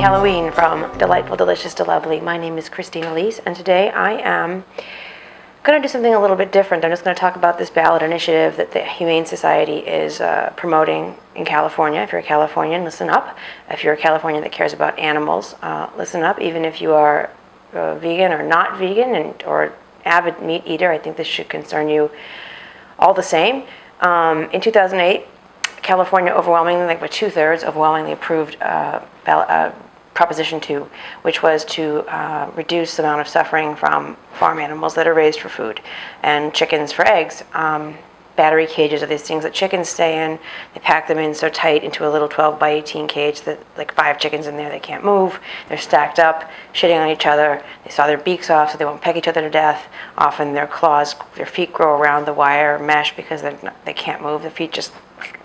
Halloween from Delightful, Delicious, Delovely. My name is Christina Lees, and today I am going to do something a little bit different. I'm just going to talk about this ballot initiative that the Humane Society is promoting in California. If you're a Californian, listen up. If you're a Californian that cares about animals, listen up. Even if you are vegan or not vegan or avid meat eater, I think this should concern you all the same. In 2008, California overwhelmingly, like by 2/3, overwhelmingly approved Proposition 2, which was to reduce the amount of suffering from farm animals that are raised for food, and chickens for eggs. Battery cages are these things that chickens stay in. They pack them in so tight into a little 12 by 18 cage that like 5 chickens in there, they can't move. They're stacked up, shitting on each other. They saw their beaks off so they won't peck each other to death. Often their feet grow around the wire mesh because they can't move. Their feet just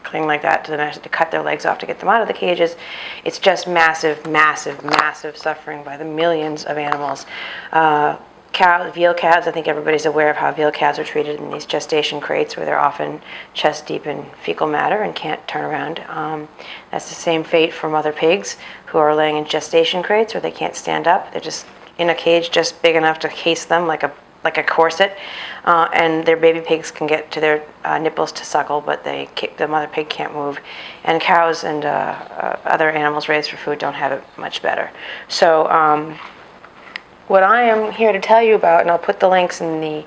cling like that to the mesh to cut their legs off to get them out of the cages. It's just massive, massive, massive suffering by the millions of animals. Veal calves, I think everybody's aware of how veal calves are treated in these gestation crates where they're often chest deep in fecal matter and can't turn around. That's the same fate for mother pigs who are laying in gestation crates where they can't stand up. They're just in a cage just big enough to case them like a corset, and their baby pigs can get to their nipples to suckle, but the mother pig can't move. And cows and other animals raised for food don't have it much better. So what I am here to tell you about, and I'll put the links in the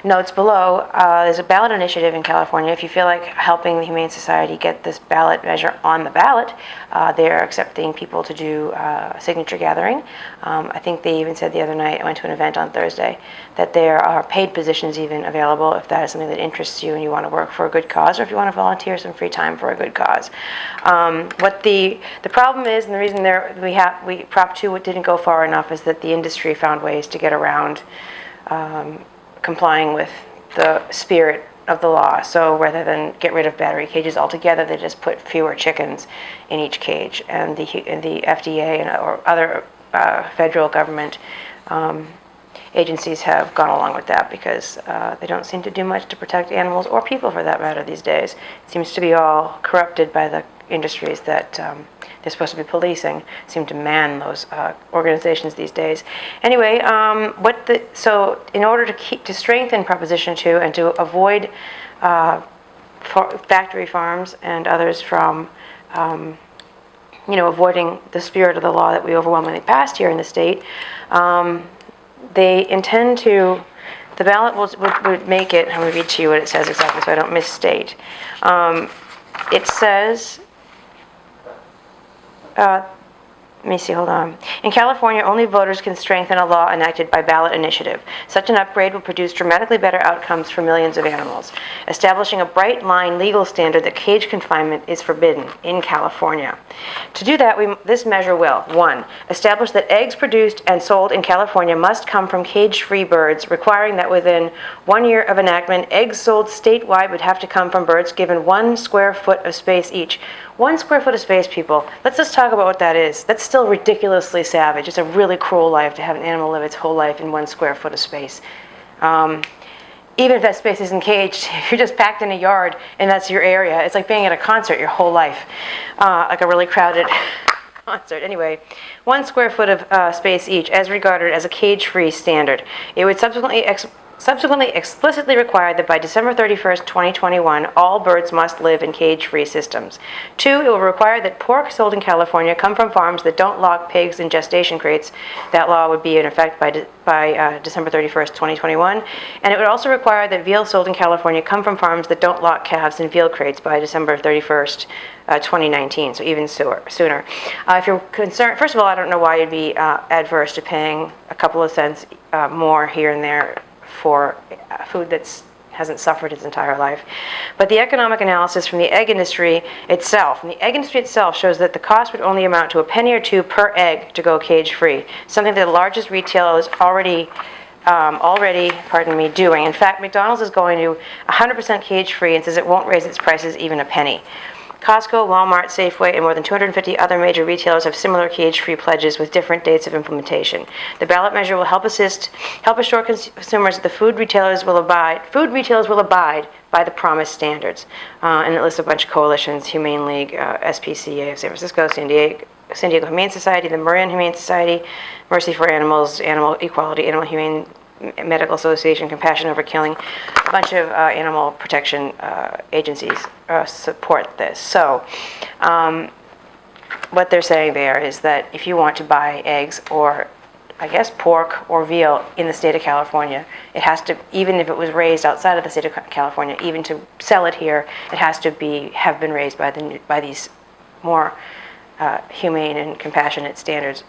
notes below, there's a ballot initiative in California. If you feel like helping the Humane Society get this ballot measure on the ballot, they're accepting people to do a signature gathering. I think they even said the other night, I went to an event on Thursday, that there are paid positions even available if that is something that interests you and you want to work for a good cause, or if you want to volunteer some free time for a good cause. What the problem is, and the reason Prop 2 didn't go far enough, is that the industry found ways to get around complying with the spirit of the law. So rather than get rid of battery cages altogether, they just put fewer chickens in each cage. And the FDA or other federal government agencies have gone along with that because they don't seem to do much to protect animals or people for that matter these days. It seems to be all corrupted by the industries that they're supposed to be policing, seem to man those organizations these days. Anyway, so in order to strengthen Proposition 2 and to avoid factory farms and others from avoiding the spirit of the law that we overwhelmingly passed here in the state, they intend to, the ballot would make it, I'm going to read to you what it says exactly so I don't misstate. It says, let me see, hold on. In California, only voters can strengthen a law enacted by ballot initiative. Such an upgrade will produce dramatically better outcomes for millions of animals, establishing a bright line legal standard that cage confinement is forbidden in California. To do that, this measure will, 1, establish that eggs produced and sold in California must come from cage-free birds, requiring that within 1 year of enactment, eggs sold statewide would have to come from birds given 1 square foot of space each. 1 square foot of space, people. Let's just talk about what that is. That's still ridiculously savage. It's a really cruel life to have an animal live its whole life in 1 square foot of space. Even if that space isn't caged, if you're just packed in a yard and that's your area, it's like being at a concert your whole life, like a really crowded concert. Anyway, 1 square foot of space each, as regarded as a cage-free standard. It would subsequently explicitly required that by December 31st, 2021, all birds must live in cage-free systems. 2, it will require that pork sold in California come from farms that don't lock pigs in gestation crates. That law would be in effect by December 31st, 2021. And it would also require that veal sold in California come from farms that don't lock calves in veal crates by December 31st, 2019, so even sooner. If you're concerned, first of all, I don't know why you'd be adverse to paying a couple of cents more here and there for food that hasn't suffered its entire life. But the economic analysis from the egg industry itself, shows that the cost would only amount to a penny or 2 per egg to go cage-free, something that the largest retailer is already doing. In fact, McDonald's is going to 100% cage-free and says it won't raise its prices even a penny. Costco, Walmart, Safeway, and more than 250 other major retailers have similar cage-free pledges with different dates of implementation. The ballot measure will help assure consumers that the food retailers will abide by the promised standards. And it lists a bunch of coalitions: Humane League, SPCA of San Francisco, San San Diego Humane Society, the Marin Humane Society, Mercy for Animals, Animal Equality, Animal Humane Medical Association, Compassion Over Killing, a bunch of animal protection agencies support this. So what they're saying there is that if you want to buy eggs or, I guess, pork or veal in the state of California, it has to, even if it was raised outside of the state of California, even to sell it here, it has to have been raised by these more humane and compassionate standards.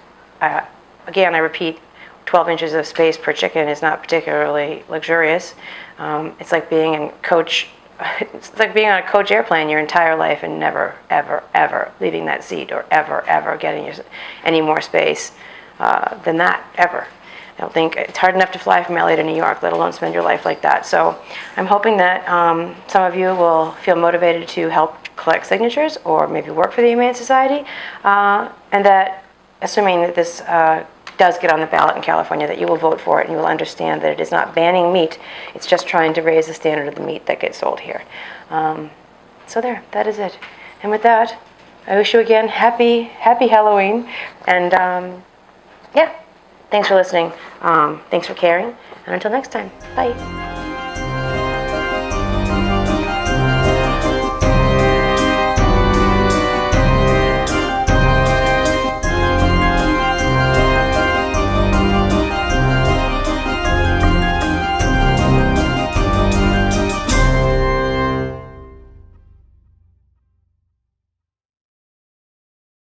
Again, I repeat, 12 inches of space per chicken is not particularly luxurious. It's like being in coach. It's like being on a coach airplane your entire life and never, ever, ever leaving that seat, or ever, ever getting any more space than that, ever. I don't think it's hard enough to fly from LA to New York, let alone spend your life like that. So I'm hoping that some of you will feel motivated to help collect signatures or maybe work for the Humane Society, and that, assuming that this does get on the ballot in California, that you will vote for it and you will understand that it is not banning meat, it's just trying to raise the standard of the meat that gets sold here. So there, that is it. And with that, I wish you again happy Halloween, and yeah, thanks for listening, thanks for caring, and until next time, bye.